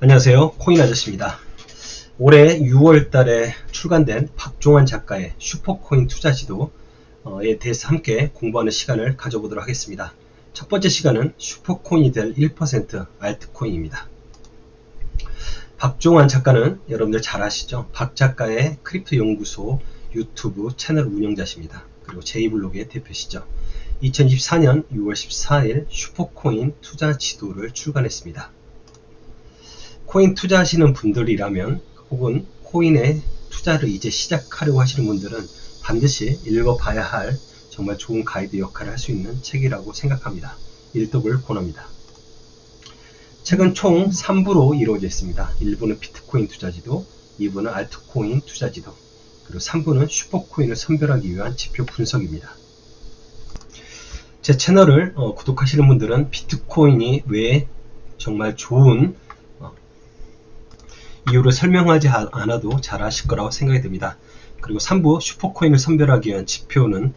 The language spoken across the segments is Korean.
안녕하세요. 코인 아저씨입니다. 올해 6월 달에 출간된 박종환 작가의 슈퍼코인 투자지도에 대해서 함께 공부하는 시간을 가져보도록 하겠습니다. 첫 번째 시간은 슈퍼코인이 될 1% 알트코인입니다. 박종환 작가는 여러분들 잘 아시죠? 박 작가의 크립토 연구소 유튜브 채널 운영자십니다. 그리고 제2블로그의 대표시죠. 2024년 6월 14일 슈퍼코인 투자 지도를 출간했습니다. 코인 투자하시는 분들이라면 혹은 코인에 투자를 이제 시작하려고 하시는 분들은 반드시 읽어봐야 할 정말 좋은 가이드 역할을 할 수 있는 책이라고 생각합니다. 일독을 권합니다. 책은 총 3부로 이루어져 있습니다. 1부는 비트코인 투자지도, 2부는 알트코인 투자지도, 그리고 3부는 슈퍼코인을 선별하기 위한 지표 분석입니다. 제 채널을 구독하시는 분들은 비트코인이 왜 정말 좋은 이유를 설명하지 않아도 잘 아실 거라고 생각이 듭니다. 그리고 3부 슈퍼코인을 선별하기 위한 지표는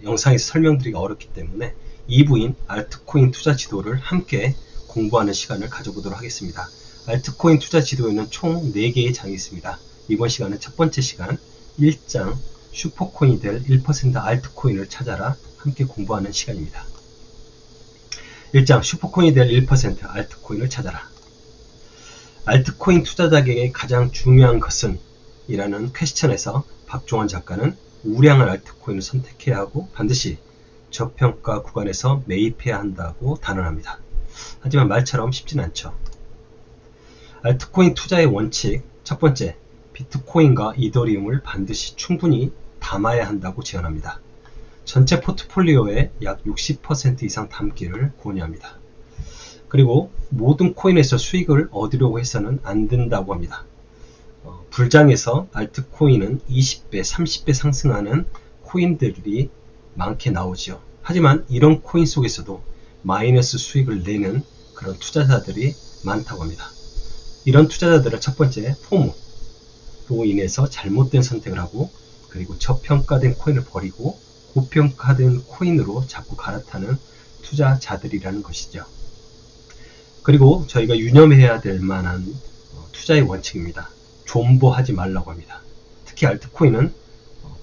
영상에서 설명드리기가 어렵기 때문에 2부인 알트코인 투자 지도를 함께 공부하는 시간을 가져보도록 하겠습니다. 알트코인 투자 지도에는 총 4개의 장이 있습니다. 이번 시간은 첫 번째 시간 1장 슈퍼코인이 될 1% 알트코인을 찾아라 함께 공부하는 시간입니다. 1장 슈퍼코인이 될 1% 알트코인을 찾아라. 알트코인 투자자에게 가장 중요한 것은? 이라는 퀘스천에서 박종환 작가는 우량한 알트코인을 선택해야 하고 반드시 저평가 구간에서 매입해야 한다고 단언합니다. 하지만 말처럼 쉽진 않죠. 알트코인 투자의 원칙 첫 번째, 비트코인과 이더리움을 반드시 충분히 담아야 한다고 제언합니다. 전체 포트폴리오의 약 60% 이상 담기를 권유합니다. 그리고 모든 코인에서 수익을 얻으려고 해서는 안 된다고 합니다. 불장에서 알트코인은 20배, 30배 상승하는 코인들이 많게 나오죠. 하지만 이런 코인 속에서도 마이너스 수익을 내는 그런 투자자들이 많다고 합니다. 이런 투자자들은 첫 번째, 포모로 인해서 잘못된 선택을 하고 그리고 저평가된 코인을 버리고 고평가된 코인으로 자꾸 갈아타는 투자자들이라는 것이죠. 그리고 저희가 유념해야 될 만한 투자의 원칙입니다. 존버하지 말라고 합니다. 특히 알트코인은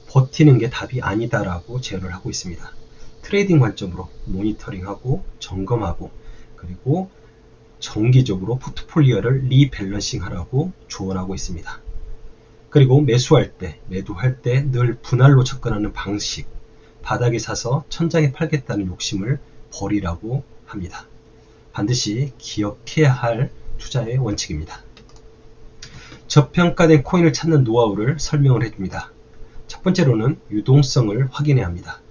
버티는 게 답이 아니다라고 제언을 하고 있습니다. 트레이딩 관점으로 모니터링하고 점검하고 그리고 정기적으로 포트폴리오를 리밸런싱 하라고 조언하고 있습니다. 그리고 매수할 때, 매도할 때 늘 분할로 접근하는 방식, 바닥에 사서 천장에 팔겠다는 욕심을 버리라고 합니다. 반드시 기억해야 할 투자의 원칙입니다. 저평가된 코인을 찾는 노하우를 설명을 해줍니다. 첫 번째로는 유동성을 확인해야 합니다.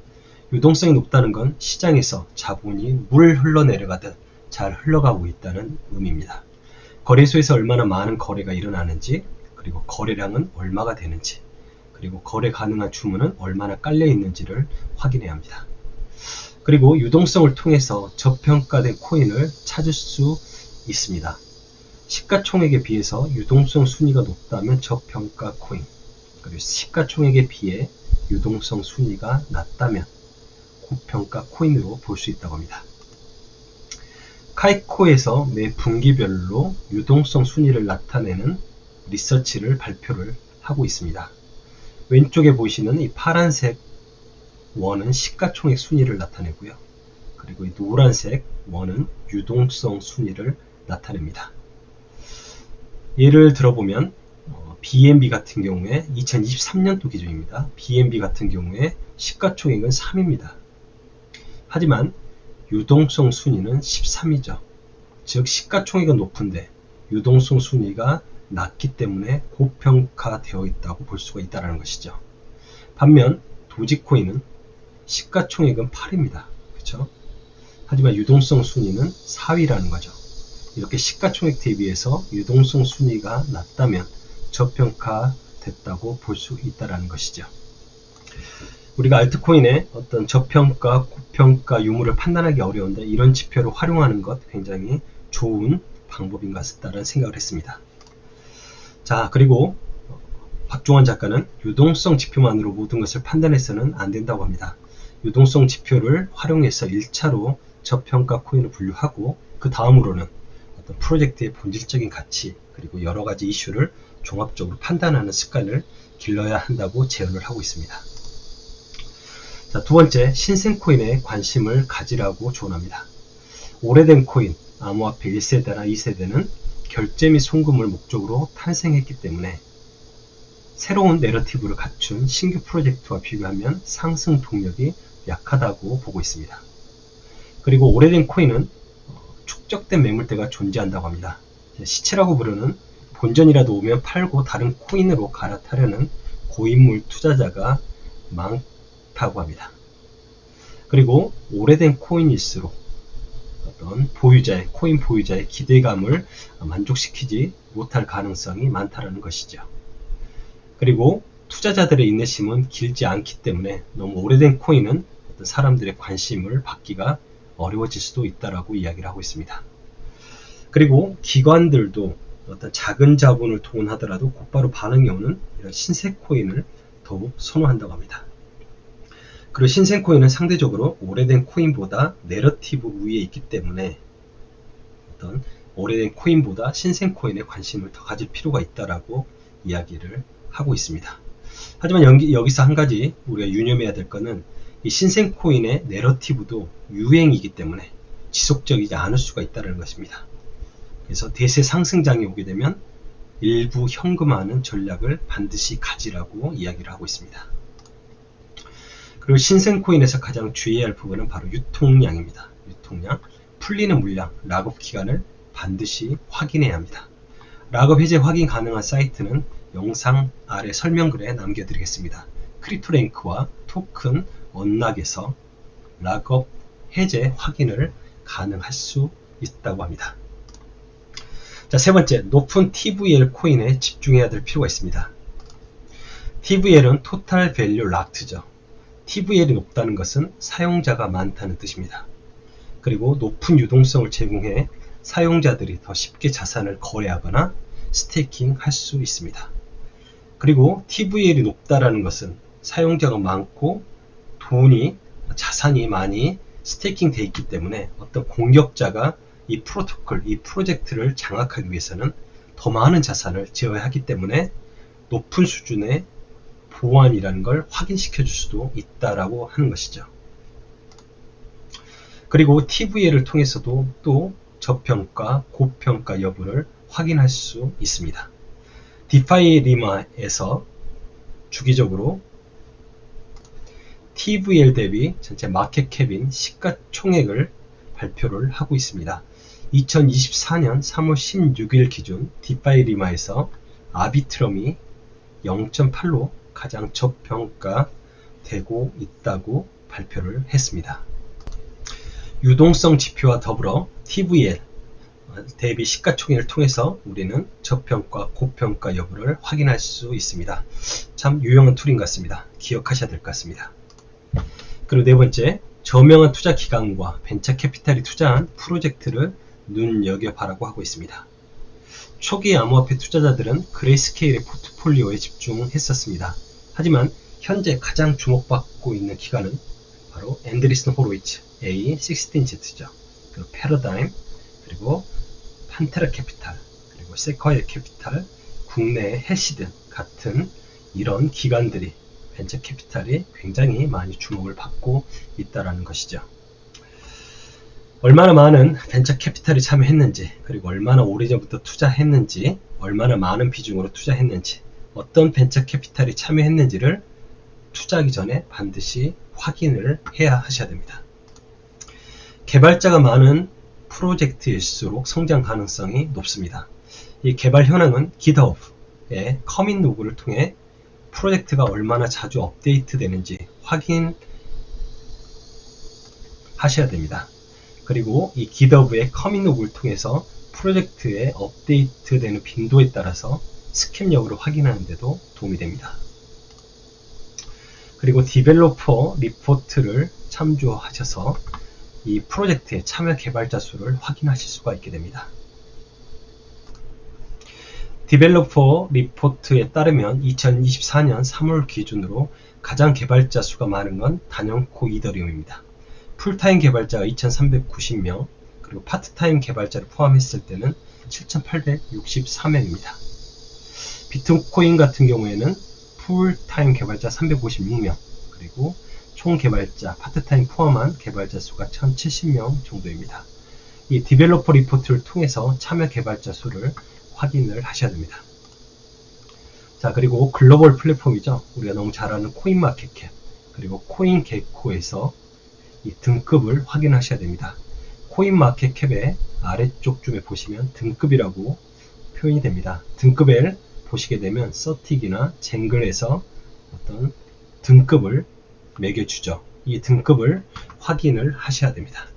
유동성이 높다는 건 시장에서 자본이 물 흘러내려가듯 잘 흘러가고 있다는 의미입니다. 거래소에서 얼마나 많은 거래가 일어나는지, 그리고 거래량은 얼마가 되는지, 그리고 거래 가능한 주문은 얼마나 깔려 있는지를 확인해야 합니다. 그리고 유동성을 통해서 저평가된 코인을 찾을 수 있습니다. 시가총액에 비해서 유동성 순위가 높다면 저평가 코인, 그리고 시가총액에 비해 유동성 순위가 낮다면 고평가 코인으로 볼 수 있다고 합니다. 카이코에서 매 분기별로 유동성 순위를 나타내는 리서치를 발표를 하고 있습니다. 왼쪽에 보시는 이 파란색 원은 시가총액 순위를 나타내고요. 그리고 이 노란색 원은 유동성 순위를 나타냅니다. 예를 들어보면 BNB 같은 경우에 2023년도 기준입니다. BNB 같은 경우에 시가총액은 3입니다. 하지만 유동성 순위는 13이죠. 즉 시가총액은 높은데 유동성 순위가 낮기 때문에 고평가되어 있다고 볼 수가 있다는 것이죠. 반면 도지코인은 시가총액은 8입니다. 그렇죠? 하지만 유동성 순위는 4위라는 거죠. 이렇게 시가총액 대비해서 유동성 순위가 낮다면 저평가됐다고 볼 수 있다는 것이죠. 우리가 알트코인의 어떤 저평가, 고평가 유무를 판단하기 어려운데 이런 지표를 활용하는 것 굉장히 좋은 방법인 것 같다는 생각을 했습니다. 자, 그리고 박종환 작가는 유동성 지표만으로 모든 것을 판단해서는 안 된다고 합니다. 유동성 지표를 활용해서 1차로 저평가 코인을 분류하고 그 다음으로는 어떤 프로젝트의 본질적인 가치 그리고 여러 가지 이슈를 종합적으로 판단하는 습관을 길러야 한다고 제언을 하고 있습니다. 자, 두 번째, 신생 코인에 관심을 가지라고 조언합니다. 오래된 코인, 암호화폐 1세대나 2세대는 결제 및 송금을 목적으로 탄생했기 때문에 새로운 내러티브를 갖춘 신규 프로젝트와 비교하면 상승 동력이 약하다고 보고 있습니다. 그리고 오래된 코인은 축적된 매물대가 존재한다고 합니다. 시체라고 부르는 본전이라도 오면 팔고 다른 코인으로 갈아타려는 고인물 투자자가 많다고 합니다. 그리고 오래된 코인일수록 어떤 코인 보유자의 기대감을 만족시키지 못할 가능성이 많다는 것이죠. 그리고 투자자들의 인내심은 길지 않기 때문에 너무 오래된 코인은 어떤 사람들의 관심을 받기가 어려워질 수도 있다라고 이야기를 하고 있습니다. 그리고 기관들도 어떤 작은 자본을 동원하더라도 곧바로 반응이 오는 이런 신생 코인을 더욱 선호한다고 합니다. 그리고 신생 코인은 상대적으로 오래된 코인보다 내러티브 위에 있기 때문에 어떤 오래된 코인보다 신생 코인에 관심을 더 가질 필요가 있다라고 이야기를 하고 있습니다. 하지만 여기서 한 가지 우리가 유념해야 될 것은 이 신생 코인의 내러티브도 유행이기 때문에 지속적이지 않을 수가 있다는 것입니다. 그래서 대세 상승장이 오게 되면 일부 현금화하는 전략을 반드시 가지라고 이야기를 하고 있습니다. 그리고 신생 코인에서 가장 주의해야 할 부분은 바로 유통량입니다. 유통량, 풀리는 물량, 락업 기간을 반드시 확인해야 합니다. 락업 해제 확인 가능한 사이트는 영상 아래 설명글에 남겨드리겠습니다. 크립토랭크와 토큰 언락에서 락업 해제 확인을 가능할 수 있다고 합니다. 자, 세 번째, 높은 TVL 코인에 집중해야 될 필요가 있습니다. TVL은 토탈 밸류 락트죠. TVL이 높다는 것은 사용자가 많다는 뜻입니다. 그리고 높은 유동성을 제공해 사용자들이 더 쉽게 자산을 거래하거나 스테이킹 할 수 있습니다. 그리고 TVL이 높다는 것은 사용자가 많고 자산이 많이 스테이킹 되어 있기 때문에 어떤 공격자가 이 프로토콜, 이 프로젝트를 장악하기 위해서는 더 많은 자산을 제어해야 하기 때문에 높은 수준의 보안이라는 걸 확인시켜 줄 수도 있다라고 하는 것이죠. 그리고 TVL을 통해서도 또 저평가, 고평가 여부를 확인할 수 있습니다. 디파이 리마에서 주기적으로 TVL 대비 전체 마켓캡인 시가총액을 발표를 하고 있습니다. 2024년 3월 16일 기준 디파이 리마에서 아비트럼이 0.8로 가장 저평가되고 있다고 발표를 했습니다. 유동성 지표와 더불어 TVL 대비 시가총액을 통해서 우리는 저평가, 고평가 여부를 확인할 수 있습니다. 참 유용한 툴인 것 같습니다. 기억하셔야 될 것 같습니다. 그리고 네 번째, 저명한 투자 기관과 벤처 캐피탈이 투자한 프로젝트를 눈여겨봐라고 하고 있습니다. 초기 암호화폐 투자자들은 그레이스케일의 포트폴리오에 집중했었습니다. 하지만 현재 가장 주목받고 있는 기관은 바로 앤드리슨 호로위츠 A16Z죠. 그리고 패러다임, 그리고 판테라 캐피탈, 그리고 세쿼이어 캐피탈, 국내의 해시드 같은 이런 기관들이 벤처 캐피탈이 굉장히 많이 주목을 받고 있다는 것이죠. 얼마나 많은 벤처 캐피탈이 참여했는지, 그리고 얼마나 오래전부터 투자했는지, 얼마나 많은 비중으로 투자했는지, 어떤 벤처 캐피탈이 참여했는지를 투자하기 전에 반드시 확인을 해야 하셔야 됩니다. 개발자가 많은 프로젝트일수록 성장 가능성이 높습니다. 이 개발 현황은 GitHub의 커밋 로그를 통해 프로젝트가 얼마나 자주 업데이트 되는지 확인하셔야 됩니다. 그리고 이 GitHub의 커밋 로그를 통해서 프로젝트의 업데이트 되는 빈도에 따라서 스캠 여부를 확인하는 데도 도움이 됩니다. 그리고 디벨로퍼 리포트를 참조하셔서 이 프로젝트의 참여 개발자 수를 확인하실 수가 있게 됩니다. 디벨로퍼 리포트에 따르면 2024년 3월 기준으로 가장 개발자 수가 많은 건 단연코 이더리움입니다. 풀타임 개발자가 2390명, 그리고 파트타임 개발자를 포함했을 때는 7,863명입니다. 비트코인 같은 경우에는 풀타임 개발자 356명, 그리고 총 개발자, 파트타임 포함한 개발자 수가 1,070명 정도입니다. 이 디벨로퍼 리포트를 통해서 참여 개발자 수를 확인을 하셔야 됩니다. 자, 그리고 글로벌 플랫폼이죠. 우리가 너무 잘 아는 코인마켓캡, 그리고 코인게코에서 이 등급을 확인하셔야 됩니다. 코인마켓캡의 아래쪽 쯤에 보시면 등급이라고 표현이 됩니다. 등급을 보시게 되면 서틱이나 쟁글에서 어떤 등급을 매겨주죠. 이 등급을 확인을 하셔야 됩니다.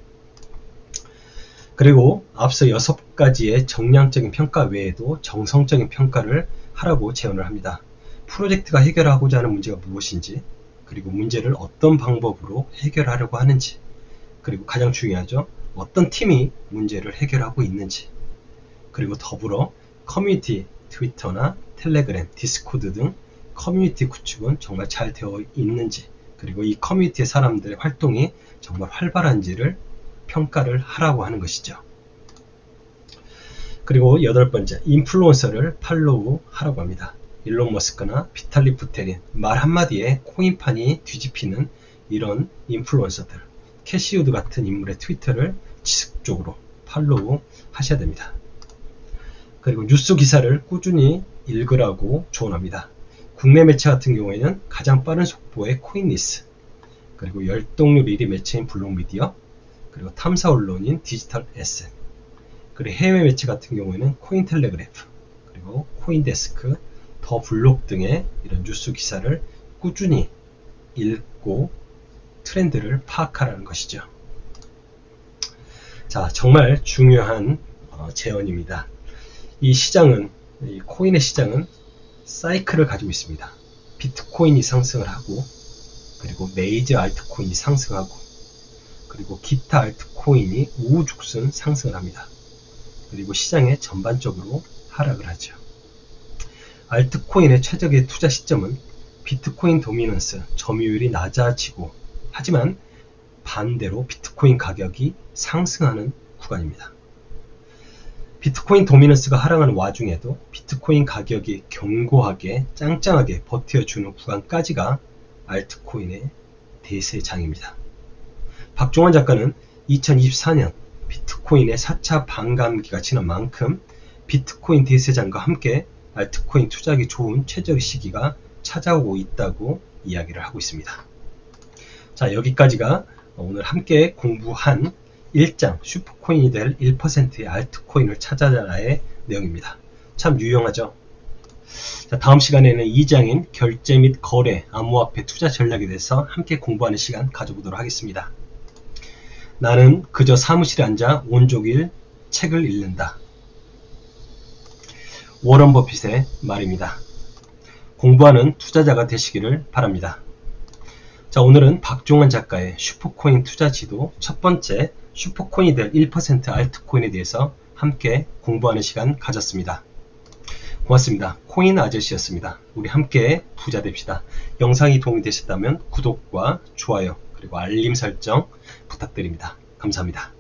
그리고 앞서 6가지의 정량적인 평가 외에도 정성적인 평가를 하라고 제언을 합니다. 프로젝트가 해결하고자 하는 문제가 무엇인지, 그리고 문제를 어떤 방법으로 해결하려고 하는지, 그리고 가장 중요하죠. 어떤 팀이 문제를 해결하고 있는지, 그리고 더불어 커뮤니티, 트위터나 텔레그램, 디스코드 등 커뮤니티 구축은 정말 잘 되어 있는지, 그리고 이 커뮤니티의 사람들의 활동이 정말 활발한지를 평가를 하라고 하는 것이죠. 그리고 8번째, 인플루언서를 팔로우 하라고 합니다. 일론 머스크나 비탈리 부테린, 말 한마디에 코인판이 뒤집히는 이런 인플루언서들, 캐시우드 같은 인물의 트위터를 지속적으로 팔로우 하셔야 됩니다. 그리고 뉴스 기사를 꾸준히 읽으라고 조언합니다. 국내 매체 같은 경우에는 가장 빠른 속도의 코인리스, 그리고 열동률 1위 매체인 블록미디어, 그리고 탐사 언론인 디지털 에셋, 그리고 해외 매체 같은 경우에는 코인텔레그래프, 그리고 코인데스크, 더 블록 등의 이런 뉴스 기사를 꾸준히 읽고 트렌드를 파악하라는 것이죠. 자, 정말 중요한 제언입니다. 이 시장은, 이 코인의 시장은 사이클을 가지고 있습니다. 비트코인이 상승을 하고, 그리고 메이저 알트코인이 상승하고, 그리고 기타 알트코인이 우후죽순 상승을 합니다. 그리고 시장에 전반적으로 하락을 하죠. 알트코인의 최적의 투자 시점은 비트코인 도미넌스, 점유율이 낮아지고, 하지만 반대로 비트코인 가격이 상승하는 구간입니다. 비트코인 도미넌스가 하락하는 와중에도 비트코인 가격이 견고하게 짱짱하게 버텨주는 구간까지가 알트코인의 대세장입니다. 박종환 작가는 2024년 비트코인의 4차 반감기가 지난 만큼 비트코인 대세장과 함께 알트코인 투자하기 좋은 최적의 시기가 찾아오고 있다고 이야기를 하고 있습니다. 자, 여기까지가 오늘 함께 공부한 1장 슈퍼코인이 될 1%의 알트코인을 찾아라의 내용입니다. 참 유용하죠? 자, 다음 시간에는 2장인 결제 및 거래, 암호화폐 투자 전략에 대해서 함께 공부하는 시간 가져보도록 하겠습니다. 나는 그저 사무실에 앉아 온종일 책을 읽는다. 워런 버핏의 말입니다. 공부하는 투자자가 되시기를 바랍니다. 자, 오늘은 박종환 작가의 슈퍼코인 투자 지도 첫 번째 슈퍼코인이 될 1% 알트코인에 대해서 함께 공부하는 시간 가졌습니다. 고맙습니다. 코인 아저씨였습니다. 우리 함께 부자 됩시다. 영상이 도움이 되셨다면 구독과 좋아요, 그리고 알림 설정 부탁드립니다. 감사합니다.